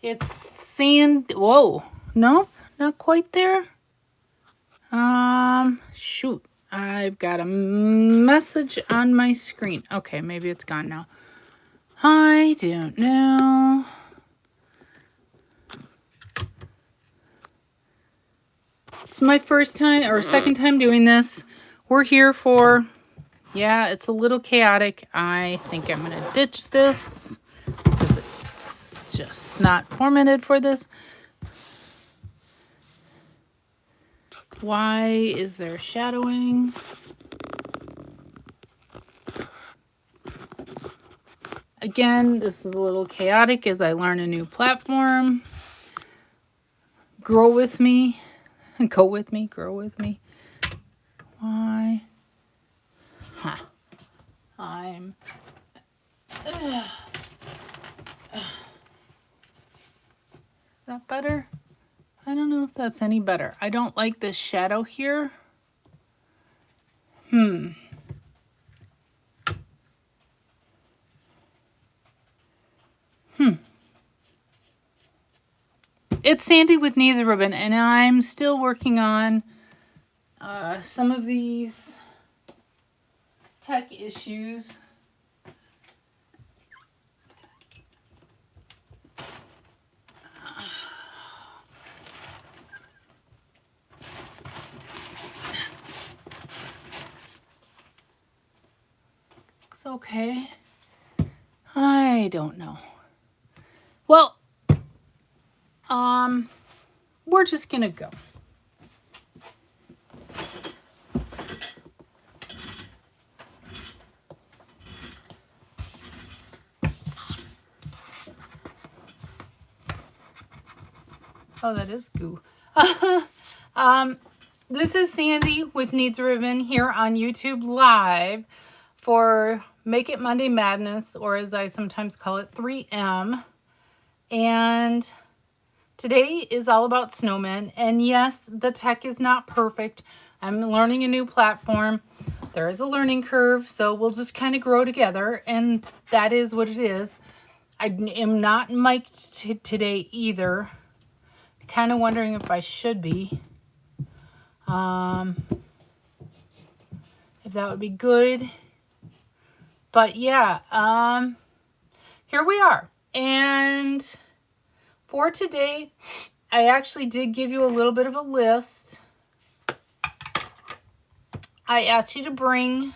It's sand. Whoa. No, not quite there. Shoot. I've got a message on my screen. Okay, maybe it's gone now. I don't know. It's my first time or second time doing this. We're here for, yeah, it's a little chaotic. I think I'm going to ditch this because it's just not formatted for this. Why is there shadowing? Again, this is a little chaotic as I learn a new platform. Grow with me. Go with me. Grow with me. Why? Huh. I'm... Is that better? I don't know if that's any better. I don't like this shadow here. It's Sandy with Needs a Ribbon, and I'm still working on some of these tech issues. Looks okay. I don't know. Well, we're just gonna go. Oh, that is goo. This is Sandy with Needs a Ribbon here on YouTube Live for Make It Monday Madness, or as I sometimes call it, 3M. And today is all about snowmen. And yes, the tech is not perfect. I'm learning a new platform. There is a learning curve, so we'll just kind of grow together. And that is what it is. I am not mic'd today either. Kind of wondering if I should be. If that would be good. But yeah, here we are. And for today, I actually did give you a little bit of a list. I asked you to bring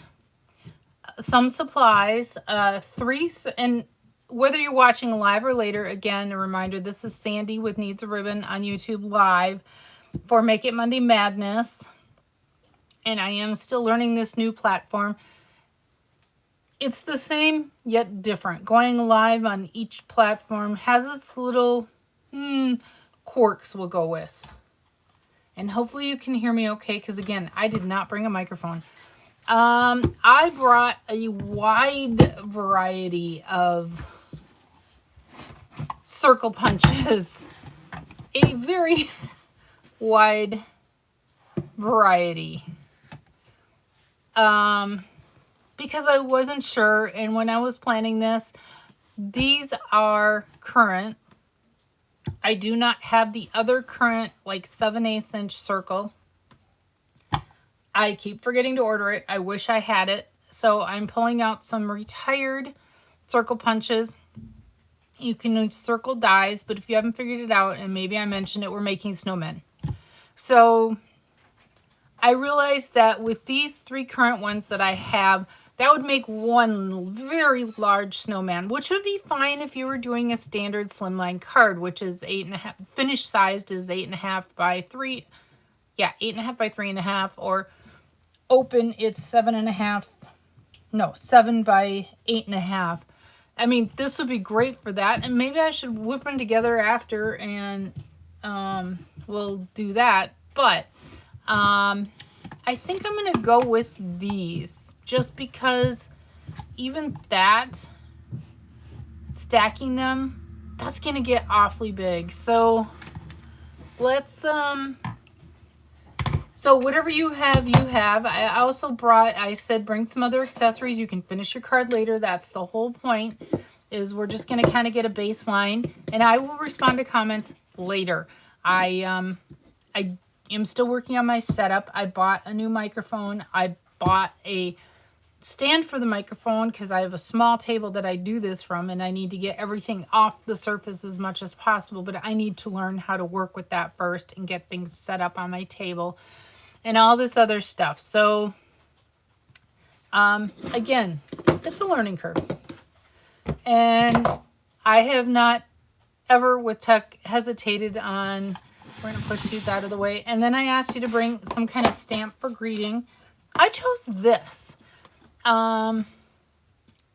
some supplies, and whether you're watching live or later, again, a reminder, this is Sandy with Needs a Ribbon on YouTube Live for Make It Monday Madness. And I am still learning this new platform. It's the same, yet different. Going live on each platform has its little quirks we'll go with. And hopefully you can hear me okay, because again, I did not bring a microphone. I brought a wide variety of circle punches. A very wide variety. Because I wasn't sure, and when I was planning this, these are current. I do not have the other current, like 7/8 inch circle. I keep forgetting to order it. I wish I had it. So I'm pulling out some retired circle punches. You can use circle dies, but if you haven't figured it out, and maybe I mentioned it, we're making snowmen. So I realized that with these three current ones that I have, that would make one very large snowman, which would be fine if you were doing a standard slimline card, which is 8.5, finished sized is 8.5 by 3. Yeah, 8.5 by 3.5, or open it's 7.5. No, 7 by 8.5. I mean, this would be great for that, and maybe I should whip them together after, and we'll do that. But I think I'm going to go with these, just because even that, stacking them, that's going to get awfully big. So let's, so whatever you have, you have. I also brought, I said bring some other accessories. You can finish your card later. That's the whole point. is we're just going to kind of get a baseline, and I will respond to comments later. I am still working on my setup. I bought a new microphone. I bought a stand for the microphone because I have a small table that I do this from, and I need to get everything off the surface as much as possible, but I need to learn how to work with that first and get things set up on my table and all this other stuff. So again, it's a learning curve, and I have not ever with tech hesitated on, we're going to push these out of the way, and then I asked you to bring some kind of stamp for greeting. I chose this. I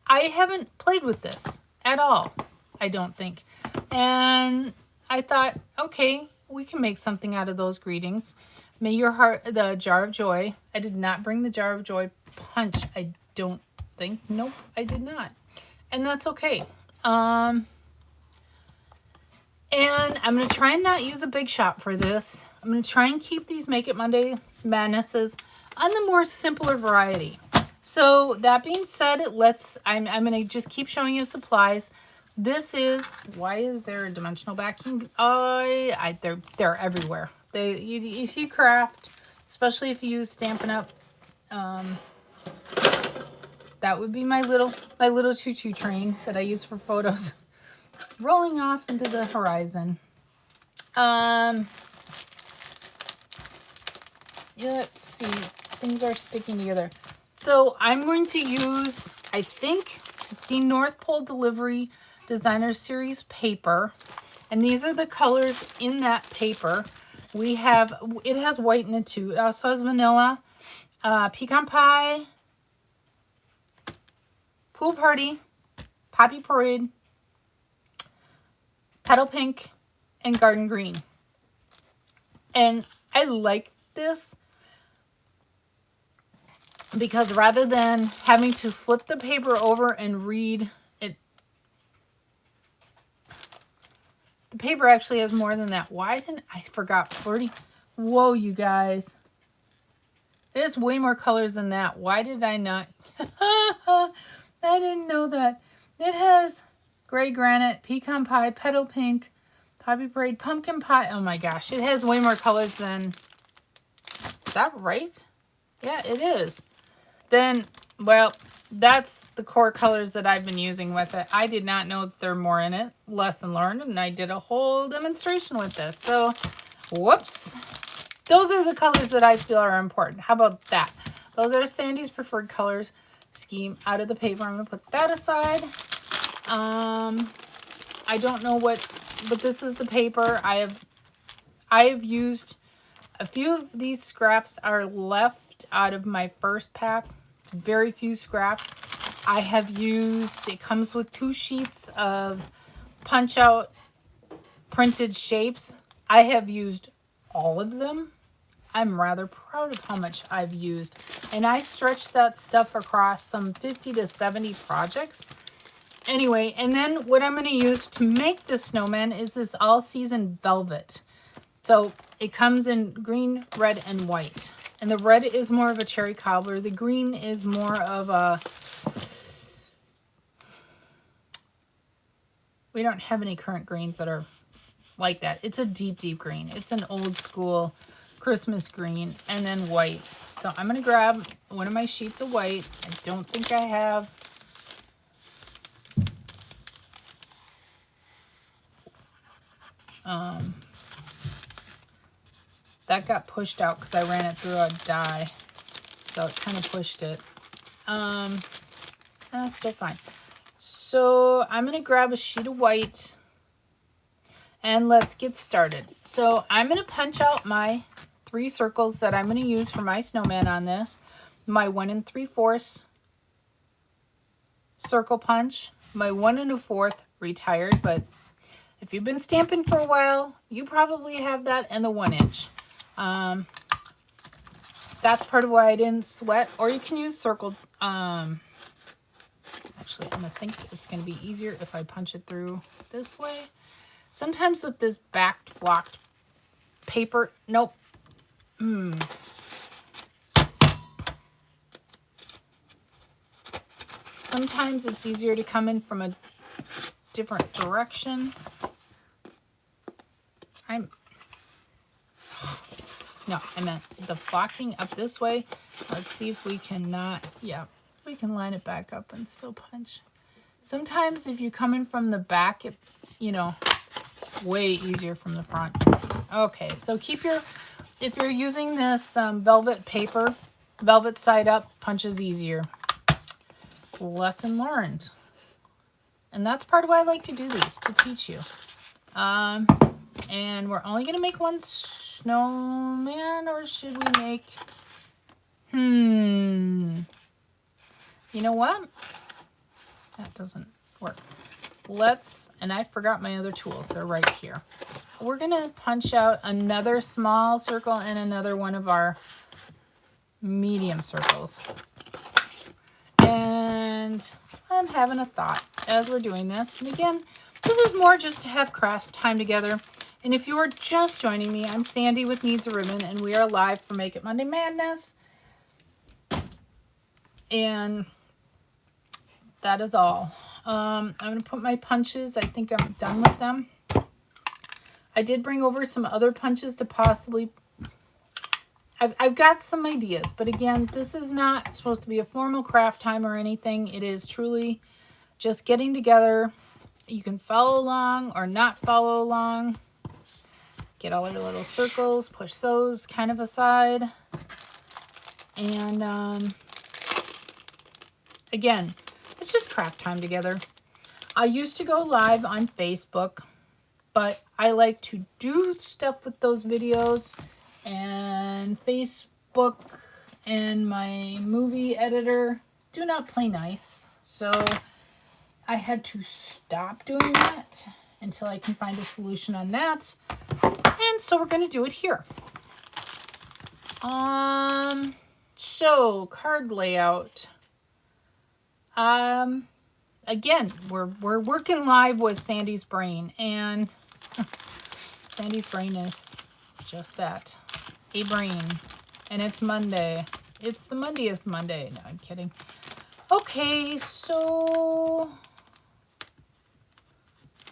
haven't played with this at all, I don't think. And I thought, okay, we can make something out of those greetings. May your heart, the jar of joy. I did not bring the jar of joy punch. I don't think. Nope, I did not. And that's okay. And I'm going to try and not use a big shot for this. I'm going to try and keep these Make It Monday Madnesses on the more simpler variety. So that being said, I'm going to just keep showing you supplies. This is, why is there a dimensional backing? They're everywhere. If you craft, especially if you use Stampin' Up, that would be my little choo-choo train that I use for photos. Rolling off into the horizon. Let's see. Things are sticking together. So I'm going to use, I think, the North Pole Delivery Designer Series paper. And these are the colors in that paper. It has white in it too. It also has vanilla, pecan pie, pool party, poppy parade, petal pink, and garden green. And I like this because rather than having to flip the paper over and read it, the paper actually has more than that. Why didn't I forgot flirty? Whoa, you guys. It has way more colors than that. Why did I not? I didn't know that. It has gray granite, pecan pie, petal pink, poppy parade, pumpkin pie. Oh my gosh. It has way more colors than... Is that right? Yeah, it is. Then, well, that's the core colors that I've been using with it. I did not know that there are more in it. Lesson learned, and I did a whole demonstration with this. So, whoops. Those are the colors that I feel are important. How about that? Those are Sandy's preferred colors scheme out of the paper. I'm going to put that aside. I don't know but this is the paper. I have used a few of these scraps are left out of my first pack. Very few scraps. I have used, it comes with 2 sheets of punch out printed shapes. I have used all of them. I'm rather proud of how much I've used. And I stretched that stuff across some 50 to 70 projects. Anyway, and then what I'm going to use to make the snowman is this all-season velvet. So it comes in green, red, and white. And the red is more of a cherry cobbler. The green is more of a... We don't have any current greens that are like that. It's a deep, deep green. It's an old school Christmas green, and then white. So I'm going to grab one of my sheets of white. I don't think I have... that got pushed out because I ran it through a die. So it kind of pushed it. That's still fine. So I'm going to grab a sheet of white and let's get started. So I'm going to punch out my 3 circles that I'm going to use for my snowman on this. My 1 3/4 circle punch, my 1 1/4 retired, but if you've been stamping for a while, you probably have that, and the 1 inch. That's part of why I didn't sweat. Or you can use circle. Actually, I'm going to think it's going to be easier if I punch it through this way. Sometimes with this backed flocked paper, nope. Sometimes it's easier to come in from a different direction. No, I meant the flocking up this way. Let's see if we cannot, yeah, we can line it back up and still punch. Sometimes if you come in from the back, it, you know, way easier from the front. Okay, so keep your, if you're using this velvet paper, velvet side up, punches easier. Lesson learned. And that's part of why I like to do these, to teach you. And we're only going to make one snowman, or should we make... You know what? That doesn't work. Let's... And I forgot my other tools. They're right here. We're going to punch out another small circle and another one of our medium circles. And I'm having a thought as we're doing this. And again, this is more just to have craft time together. And if you are just joining me, I'm Sandy with Needs a Ribbon, and we are live for Make It Monday Madness. And that is all. I'm going to put my punches. I think I'm done with them. I did bring over some other punches to possibly... I've got some ideas, but again, this is not supposed to be a formal craft time or anything. It is truly just getting together. You can follow along or not follow along. Get all your little circles, push those kind of aside. And again, it's just craft time together. I used to go live on Facebook, but I like to do stuff with those videos, and Facebook and my movie editor do not play nice. So I had to stop doing that until I can find a solution on that. And so we're going to do it here. So card layout. Again, we're working live with Sandy's brain, and Sandy's brain is just that, a brain. And it's Monday. It's the Mondayest Monday. No, I'm kidding. Okay, so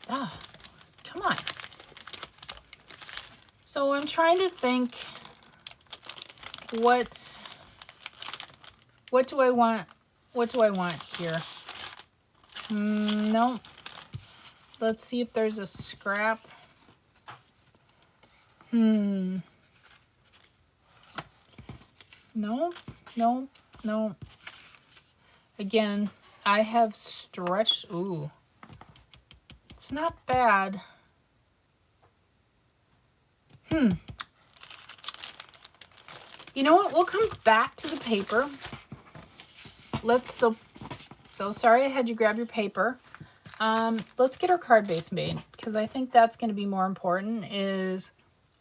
come on. So I'm trying to think, what do I want? What do I want here? No. Let's see if there's a scrap. No. Again, I have stretched. Ooh. It's not bad. You know what? We'll come back to the paper. So sorry I had you grab your paper. Let's get our card base made, because I think that's going to be more important, is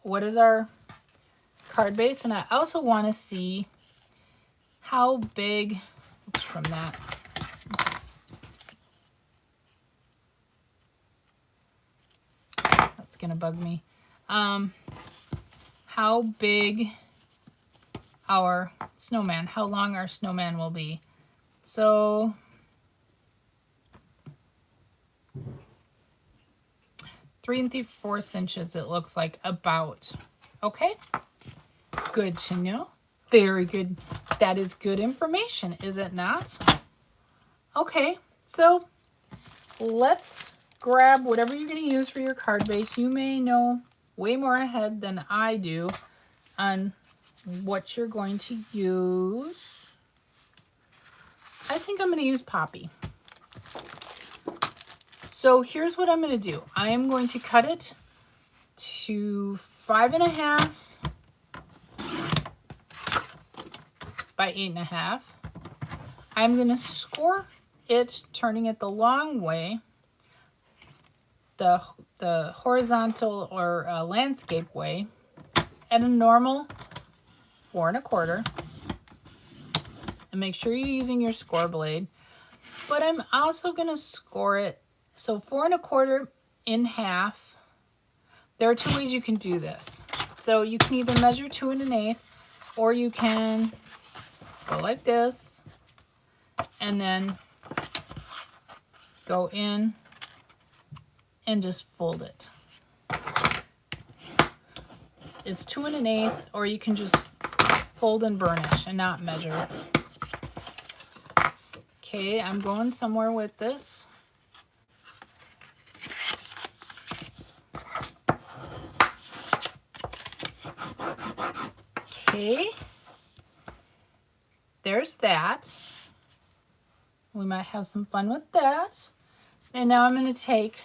what is our card base. And I also want to see how big, let's trim that. That's going to bug me. How big our snowman, how long our snowman will be. So 3 3/4 inches, it looks like, about. Okay, good to know. Very good. That is good information, is it not? Okay, so let's grab whatever you're going to use for your card base. You may know way more ahead than I do on what you're going to use. I think I'm going to use Poppy. So here's what I'm going to do. I am going to cut it to 5.5 by 8.5. I'm going to score it, turning it the long way, the horizontal or landscape way, at a normal 4 1/4. And make sure you're using your score blade. But I'm also going to score it, so 4 1/4 in half. There are 2 ways you can do this. So you can either measure 2 1/8, or you can go like this and then go in and just fold it. It's 2 1/8, or you can just fold and burnish and not measure. Okay, I'm going somewhere with this. Okay, there's that. We might have some fun with that. And now I'm going to take,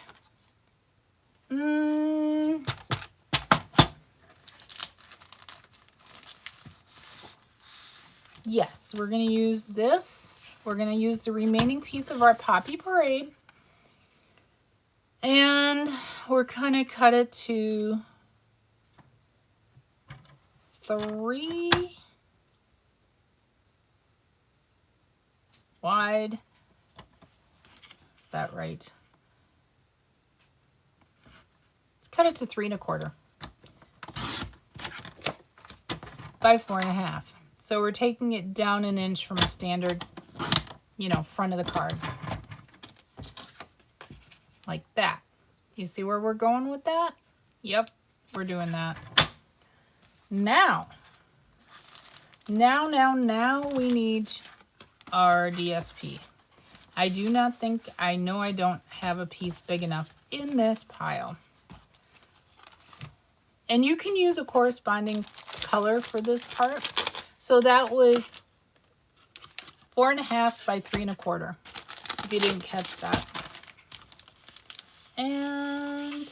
yes, we're going to use this. We're going to use the remaining piece of our Poppy Parade. And we're going to cut it to 3 wide. Is that right? Let's cut it to 3 1/4 by 4 1/2. So we're taking it down 1 inch from a standard, you know, front of the card. Like that. You see where we're going with that? Yep, we're doing that. Now we need our DSP. I do not think, I know I don't have a piece big enough in this pile. And you can use a corresponding color for this part. So that was 4 1/2 by 3 1/4, if you didn't catch that. And,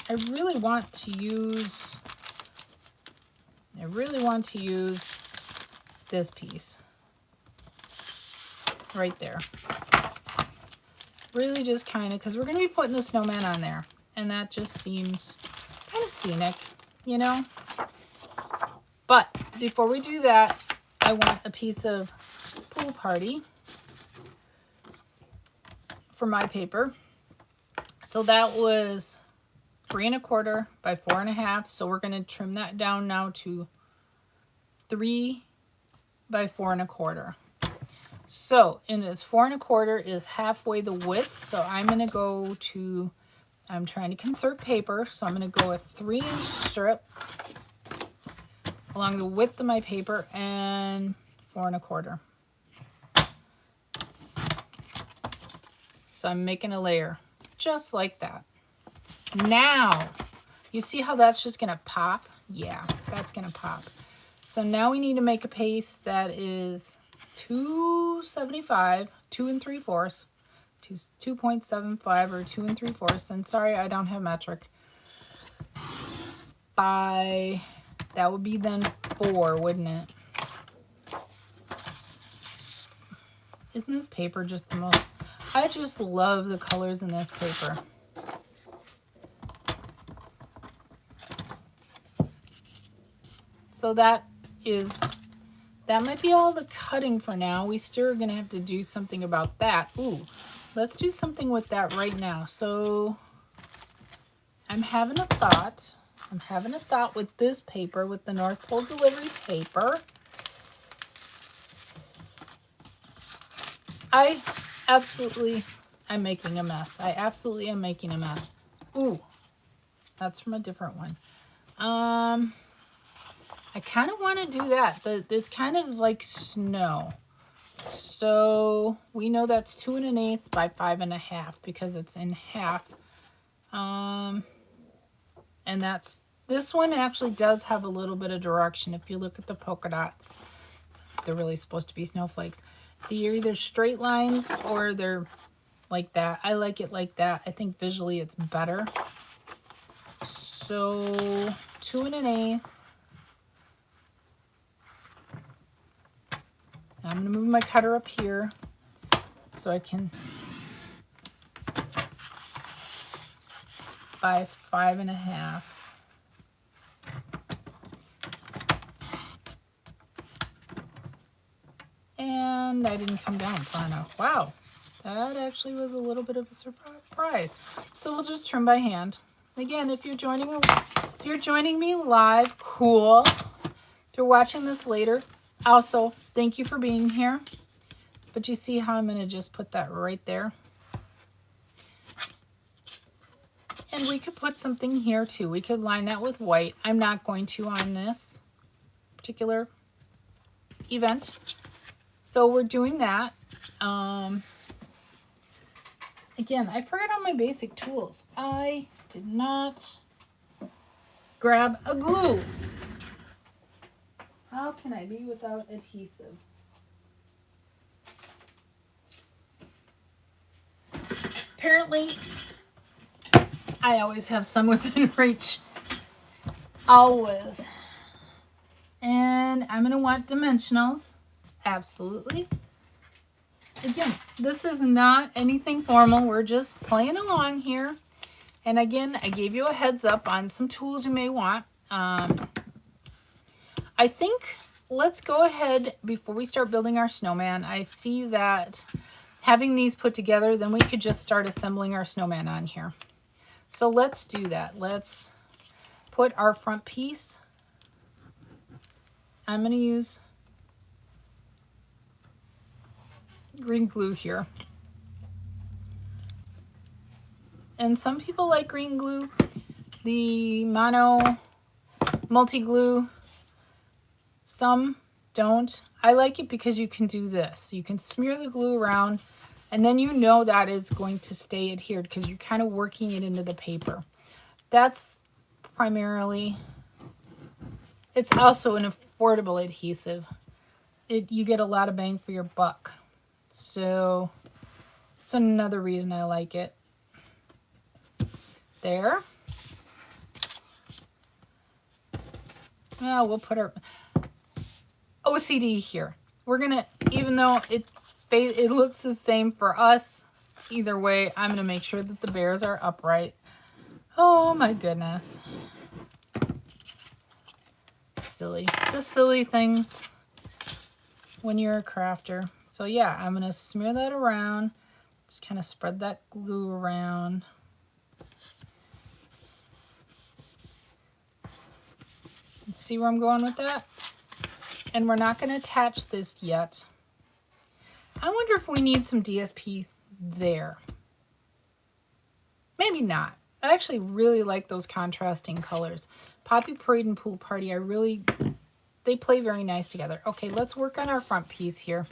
I really want to use this piece right there. Really just kind of, because we're going to be putting the snowman on there, and that just seems kind of scenic, you know. But before we do that, I want a piece of Pool Party for my paper. So that was 3 1/4 by 4 1/2. So we're going to trim that down now to 3 by 4 1/4. So, and it's 4 1/4 is halfway the width. So I'm going to go to, I'm trying to conserve paper. So I'm going to go a 3-inch strip along the width of my paper and 4 1/4. So I'm making a layer just like that. Now, you see how that's just going to pop? Yeah, that's going to pop. So now we need to make a piece that is 275, 2 3/4, 2.75 or 2 3/4. And sorry, I don't have metric. By, that would be then 4, wouldn't it? Isn't this paper just the most, I just love the colors in this paper. So that might be all the cutting for now. We still are going to have to do something about that. Ooh, let's do something with that right now. So I'm having a thought. With this paper, with the North Pole delivery paper. I'm making a mess. I absolutely am making a mess. Ooh, that's from a different one. I kind of want to do that. It's kind of like snow. So we know that's 2 1/8 by 5 1/2 because it's in half. And this one actually does have a little bit of direction. If you look at the polka dots, they're really supposed to be snowflakes. They're either straight lines or they're like that. I like it like that. I think visually it's better. So 2 1/8. I'm going to move my cutter up here so I can, by 5 1/2. And I didn't come down far enough. Wow, that actually was a little bit of a surprise. So we'll just trim by hand. Again, if you're joining me live, cool. If you're watching this later, also, thank you for being here. But you see how I'm going to just put that right there? And we could put something here too. We could line that with white. I'm not going to on this particular event. So we're doing that. Again, I forgot all my basic tools. I did not grab a glue. How can I be without adhesive? Apparently, I always have some within reach. Always. And I'm going to want dimensionals. Absolutely. Again, this is not anything formal. We're just playing along here. And again, I gave you a heads up on some tools you may want. I think let's go ahead before we start building our snowman. I see that having these put together, then we could just start assembling our snowman on here. So let's do that. Let's put our front piece. I'm going to use green glue here. And some people like green glue. The mono multi-glue, some don't. I like it because you can do this. You can smear the glue around and then you know that is going to stay adhered because you're kind of working it into the paper. That's primarily, it's also an affordable adhesive. You get a lot of bang for your buck. So it's another reason I like it. There. Well, we'll put our OCD here. We're gonna, even though it looks the same for us, either way, I'm gonna make sure that the bears are upright. Oh my goodness. Silly. The silly things when you're a crafter. So yeah, I'm gonna smear that around. Just kind of spread that glue around. See where I'm going with that? And we're not going to attach this yet. I wonder if we need some DSP there. Maybe not. I actually really like those contrasting colors. Poppy Parade and Pool Party, they play very nice together. Okay, let's work on our front piece here.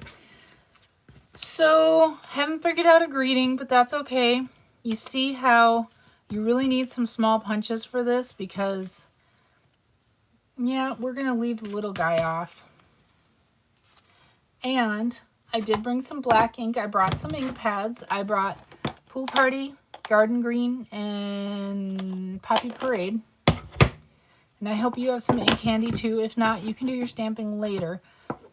So, haven't figured out a greeting, but that's okay. You see how you really need some small punches for this because, yeah, we're going to leave the little guy off. And I did bring some black ink. I brought some ink pads. I brought Pool Party, Garden Green, and Poppy Parade. And I hope you have some ink handy too. If not, you can do your stamping later.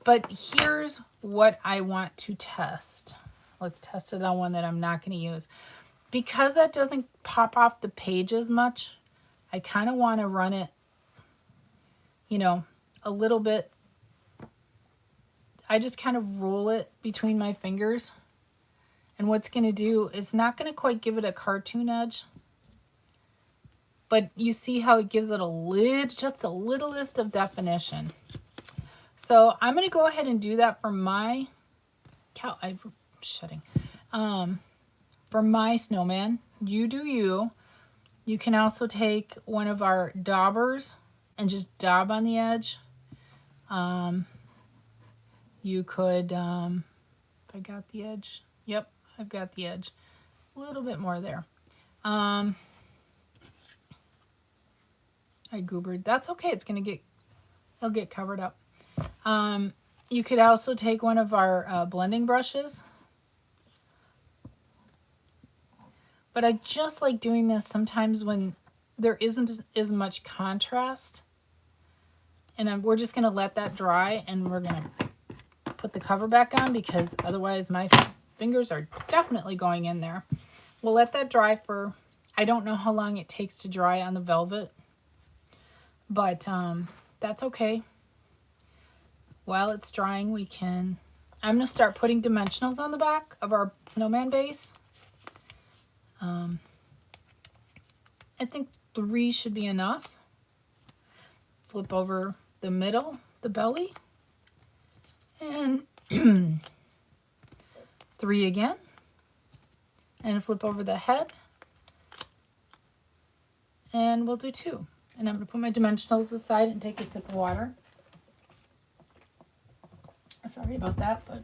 But here's what I want to test. Let's test it on one that I'm not going to use. Because that doesn't pop off the page as much, I kind of want to run it, you know, a little bit. I just kind of roll it between my fingers. And what's going to do is not going to quite give it a cartoon edge. But you see how it gives it just the littlest of definition. So I'm going to go ahead and do that for my for my snowman. You do you. You can also take one of our daubers and just daub on the edge. You could, if I got the edge. Yep, I've got the edge. A little bit more there. I goobered. That's okay. It'll get covered up. You could also take one of our blending brushes. But I just like doing this sometimes when there isn't as much contrast. And we're just going to let that dry and we're going to put the cover back on because otherwise my fingers are definitely going in there. We'll let that dry for, I don't know how long it takes to dry on the velvet. But that's okay. While it's drying, I'm going to start putting dimensionals on the back of our snowman base. I think 3 should be enough. Flip over the middle, the belly, and 3 again. And flip over the head. And we'll do 2. And I'm going to put my dimensionals aside and take a sip of water. Sorry about that, but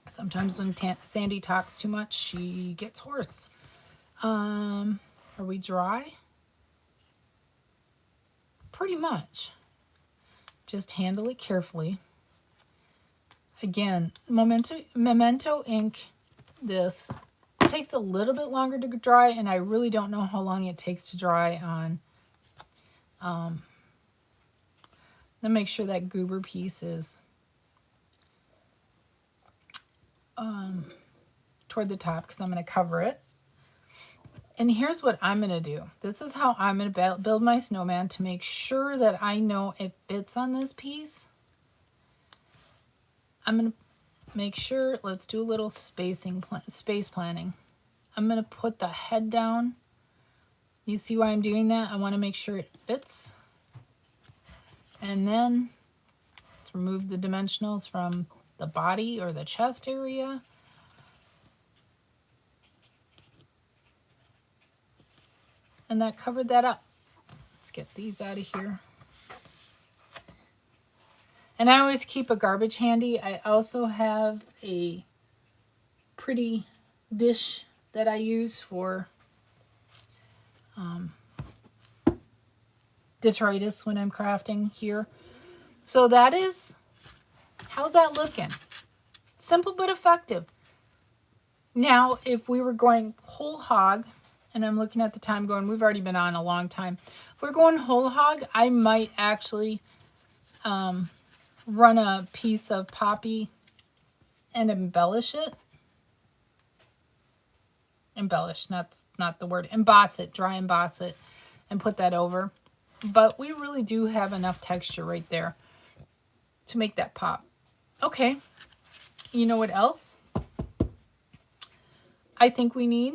sometimes when Sandy talks too much, she gets hoarse. Are we dry? Pretty much. Just handle it carefully. Again, Memento ink, this takes a little bit longer to dry, and I really don't know how long it takes to dry on. Then make sure that goober piece is toward the top, because I'm going to cover it. And here's what I'm going to do. This is how I'm going to build my snowman to make sure that I know it fits on this piece. I'm going to make sure, let's do a little space planning. I'm going to put the head down. You see why I'm doing that? I want to make sure it fits. And then let's remove the dimensionals from the body or the chest area. And that covered that up. Let's get these out of here. And I always keep a garbage handy. I also have a pretty dish that I use for detritus when I'm crafting here. So that is, how's that looking? Simple but effective. Now, if we were going whole hog, and I'm looking at the time going, we've already been on a long time. If we're going whole hog, I might actually run a piece of poppy and embellish it. Embellish, not the word. Emboss it, dry emboss it, and put that over. But we really do have enough texture right there to make that pop. Okay, you know what else I think we need,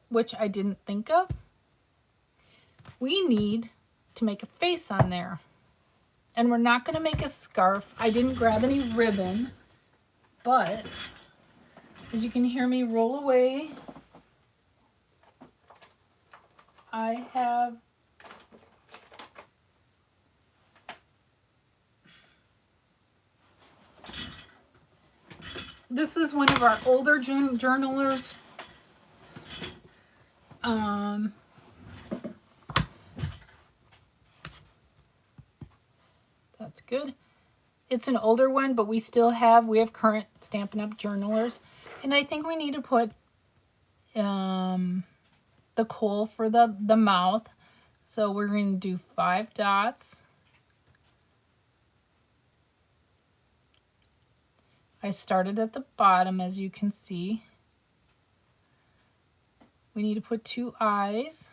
which I didn't think of? We need to make a face on there. And we're not going to make a scarf. I didn't grab any ribbon, but as you can hear me roll away, I have this is one of our older journalers. That's good. It's an older one, but we have current Stampin' Up! Journalers. And I think we need to put the kohl for the mouth. So we're going to do 5 dots. I started at the bottom, as you can see. We need to put 2 eyes.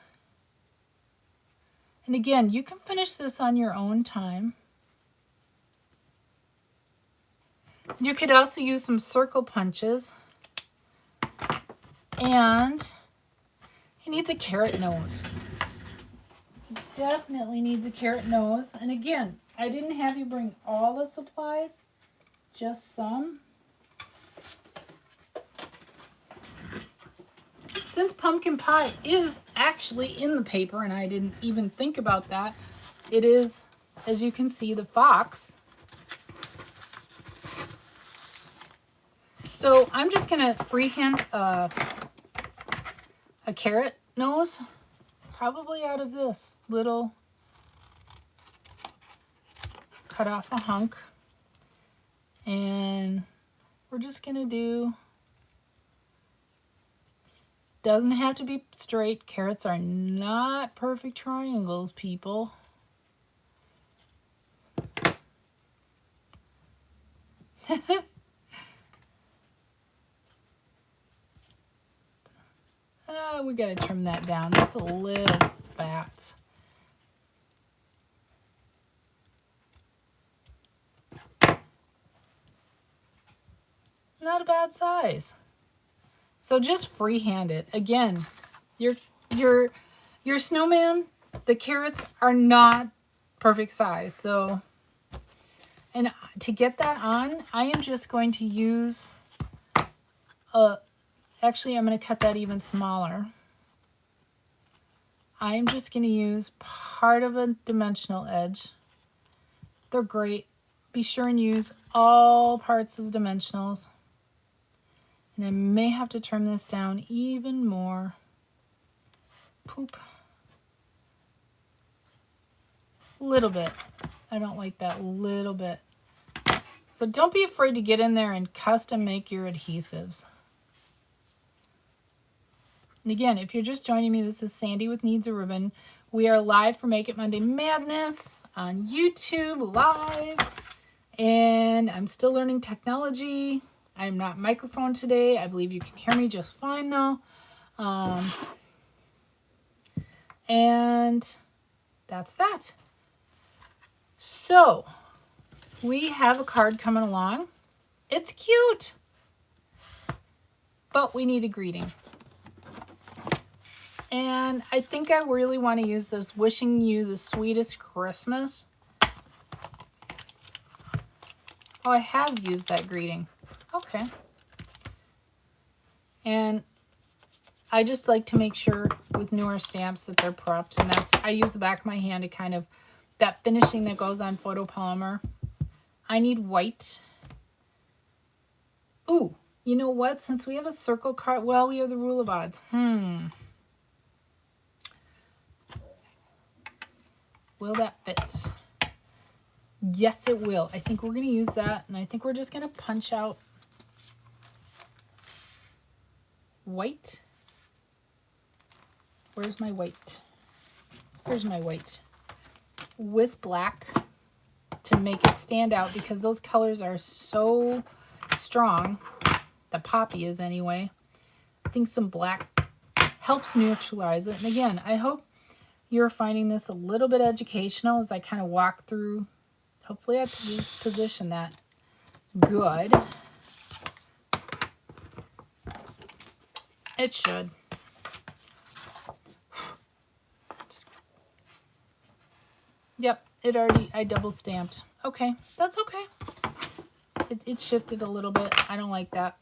And again, you can finish this on your own time. You could also use some circle punches. And he needs a carrot nose. Definitely needs a carrot nose. And again, I didn't have you bring all the supplies, just some. Since pumpkin pie is actually in the paper, and I didn't even think about that, it is, as you can see, the fox. So I'm just going to freehand a carrot nose, probably out of this little, cut off a hunk. And we're just going to do, doesn't have to be straight. Carrots are not perfect triangles, people. We gotta trim that down. That's a little fat. Not a bad size. So just freehand it. Again, your snowman, the carrots are not perfect size. So, and to get that on, I am just going to use actually, I'm going to cut that even smaller. I'm just going to use part of a dimensional edge. They're great. Be sure and use all parts of the dimensionals. And I may have to trim this down even more. Poop. Little bit. I don't like that little bit. So don't be afraid to get in there and custom make your adhesives. And again, if you're just joining me, this is Sandy with Needs a Ribbon. We are live for Make It Monday Madness on YouTube live. And I'm still learning technology. I'm not microphone today. I believe you can hear me just fine though. And that's that. So we have a card coming along. It's cute, but we need a greeting. And I think I really want to use this wishing you the sweetest Christmas. Oh, I have used that greeting. Okay. And I just like to make sure with newer stamps that they're prepped. And that's, I use the back of my hand to kind of, that finishing that goes on photopolymer. I need white. Ooh, you know what? Since we have a circle card, well, we have the rule of odds. Will that fit? Yes, it will. I think we're going to use that. And I think we're just going to punch out white. Where's my white? Here's my white. With black to make it stand out because those colors are so strong. The poppy is anyway. I think some black helps neutralize it. And again, I hope you're finding this a little bit educational as I kind of walk through. Hopefully I position that good. It should. Yep, I double stamped. Okay, that's okay. It shifted a little bit. I don't like that.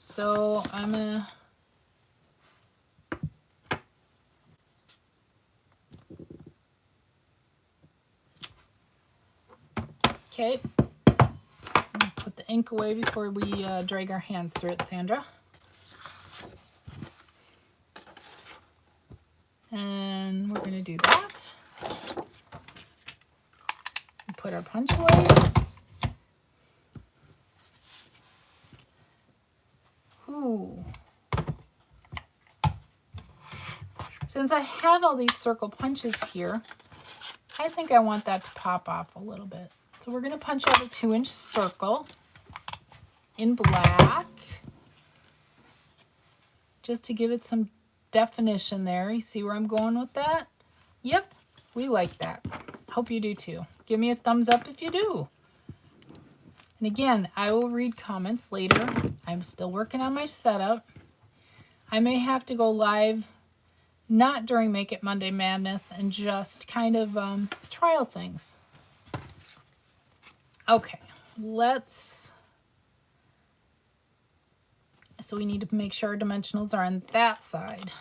So I'm gonna okay. Put the ink away before we drag our hands through it, Sandra. And we're gonna do that. Put our punch away. Ooh. Since I have all these circle punches here, I think I want that to pop off a little bit. So we're gonna punch out a 2-inch circle in black, just to give it some definition there. You see where I'm going with that? Yep, we like that. Hope you do too. Give me a thumbs up if you do. And again, I will read comments later. I'm still working on my setup. I may have to go live, not during Make It Monday Madness, and just kind of trial things. Okay, so we need to make sure our dimensionals are on that side.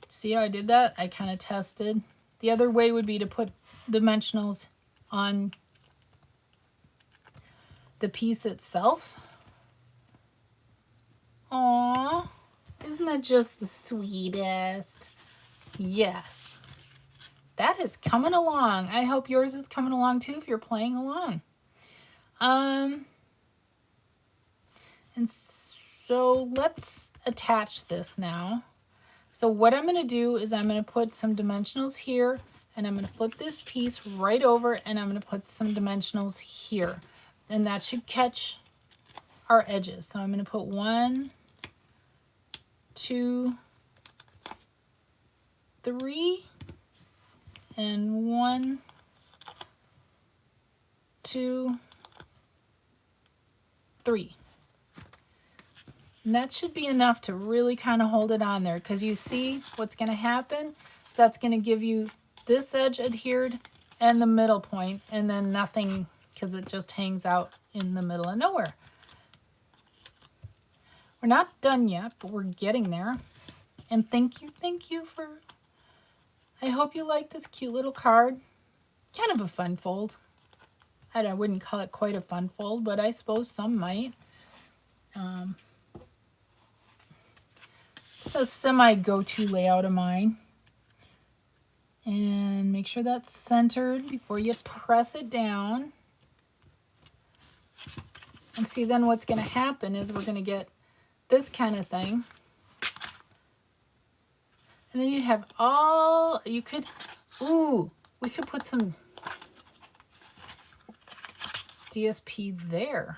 See how I did that? I kind of tested. The other way would be to put dimensionals on the piece itself. Aww, isn't that just the sweetest? Yes, that is coming along. I hope yours is coming along too if you're playing along. And so let's attach this now. So what I'm going to do is I'm going to put some dimensionals here, and I'm going to flip this piece right over, and I'm going to put some dimensionals here. And that should catch our edges. So I'm going to put 1, 2, 3, and 1, 2, 3. And that should be enough to really kind of hold it on there, because you see what's going to happen is that's going to give you this edge adhered and the middle point, and then nothing, because it just hangs out in the middle of nowhere. We're not done yet, but we're getting there. And thank you for, I hope you like this cute little card. Kind of a fun fold. I wouldn't call it quite a fun fold, but I suppose some might. It's a semi-go-to layout of mine. And make sure that's centered before you press it down. And see, then what's going to happen is we're going to get this kind of thing. And then you have all, you could, ooh, we could put some DSP there.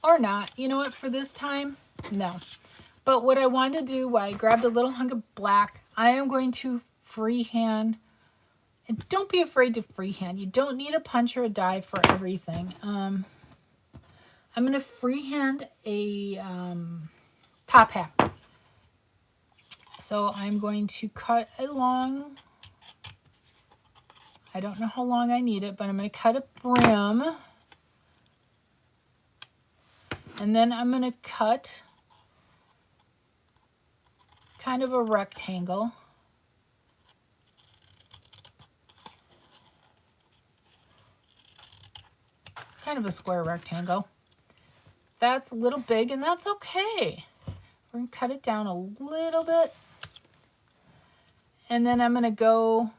Or not. You know what, for this time, no. But what I wanted to do, while I grabbed a little hunk of black, I am going to freehand. And don't be afraid to freehand. You don't need a punch or a die for everything. I'm going to freehand a top hat. So I'm going to cut along. I don't know how long I need it, but I'm going to cut a brim. And then I'm going to cut kind of a rectangle. Kind of a square rectangle. That's a little big, and that's okay. We're going to cut it down a little bit. And then I'm going to go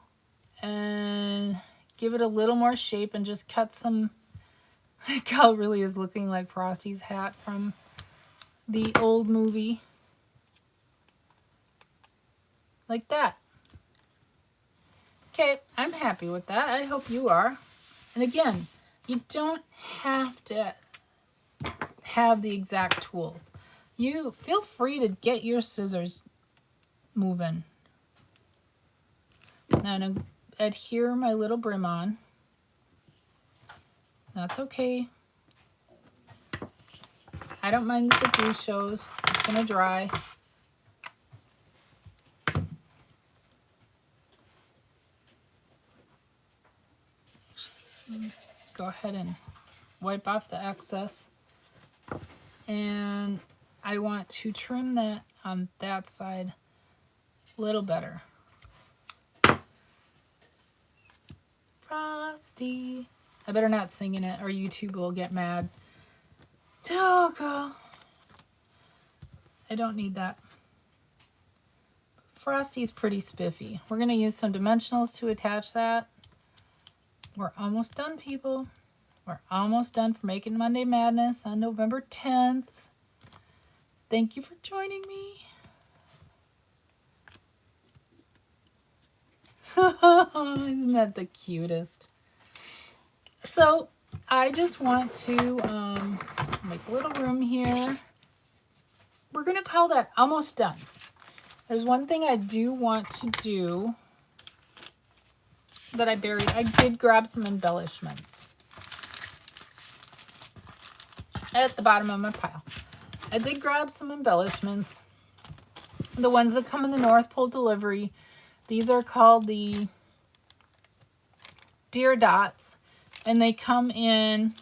and give it a little more shape and just cut some. Cal really is looking like Frosty's hat from the old movie. Like that. Okay, I'm happy with that. I hope you are. And again, you don't have to have the exact tools. You feel free to get your scissors moving. Now I'm going to adhere my little brim on. That's okay. I don't mind that the glue shows. It's going to dry. Go ahead and wipe off the excess. And I want to trim that on that side a little better. Frosty. I better not sing in it or YouTube will get mad. Oh, girl. I don't need that. Frosty's pretty spiffy. We're going to use some dimensionals to attach that. We're almost done, people. We're almost done for Making Monday Madness on November 10th. Thank you for joining me. Isn't that the cutest? So I just want to make a little room here. We're going to call that almost done. There's one thing I do want to do that I buried. I did grab some embellishments at the bottom of my pile. I did grab some embellishments. The ones that come in the North Pole delivery. These are called the Deer Dots. And they come in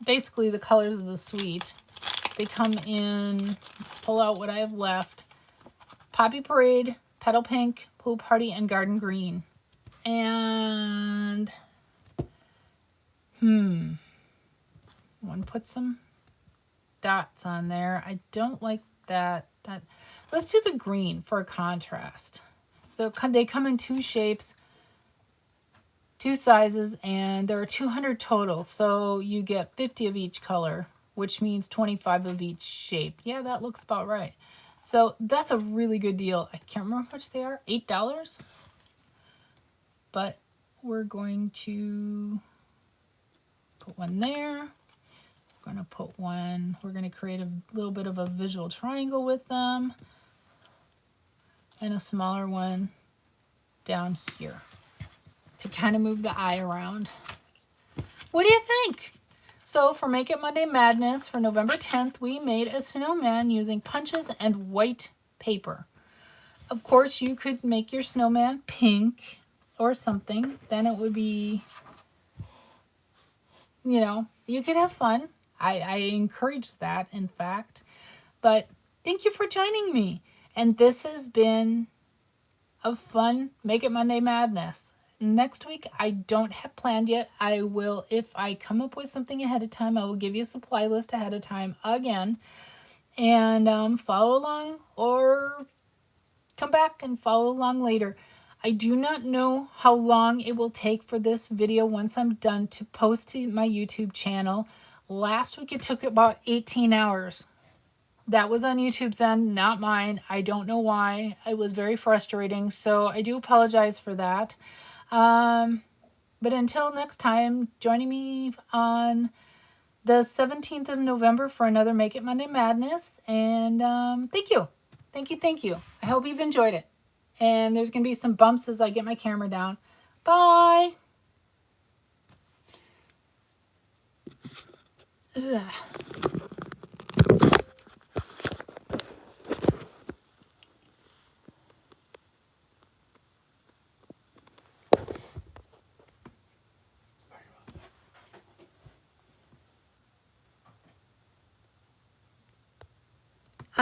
basically the colors of the suite. They come in, let's pull out what I have left. Poppy Parade, Petal Pink, Pool Party, and Garden Green. And, I want to put some dots on there. I don't like that. Let's do the green for a contrast. So they come in two shapes, two sizes, and there are 200 total. So you get 50 of each color, which means 25 of each shape. Yeah, that looks about right. So that's a really good deal. I can't remember how much they are. $8. But we're going to put one there. We're going to put one. We're going to create a little bit of a visual triangle with them. And a smaller one down here to kind of move the eye around. What do you think? So for Make It Monday Madness for November 10th, we made a snowman using punches and white paper. Of course, you could make your snowman pink or something. Then it would be, you know, you could have fun. I encourage that, in fact. But thank you for joining me. And this has been a fun Make It Monday Madness. Next week, I don't have planned yet. I will, if I come up with something ahead of time, I will give you a supply list ahead of time again. And follow along, or come back and follow along later. I do not know how long it will take for this video once I'm done to post to my YouTube channel. Last week it took about 18 hours. That was on YouTube's end, not mine. I don't know why. It was very frustrating, so I do apologize for that. But until next time, joining me on the 17th of November for another Make It Monday Madness. And thank you. Thank you, thank you. I hope you've enjoyed it. And there's going to be some bumps as I get my camera down. Bye. Ugh.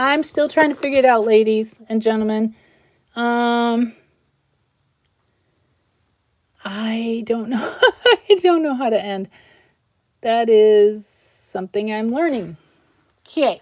I'm still trying to figure it out, ladies and gentlemen. I don't know. I don't know how to end. That is something I'm learning. Okay.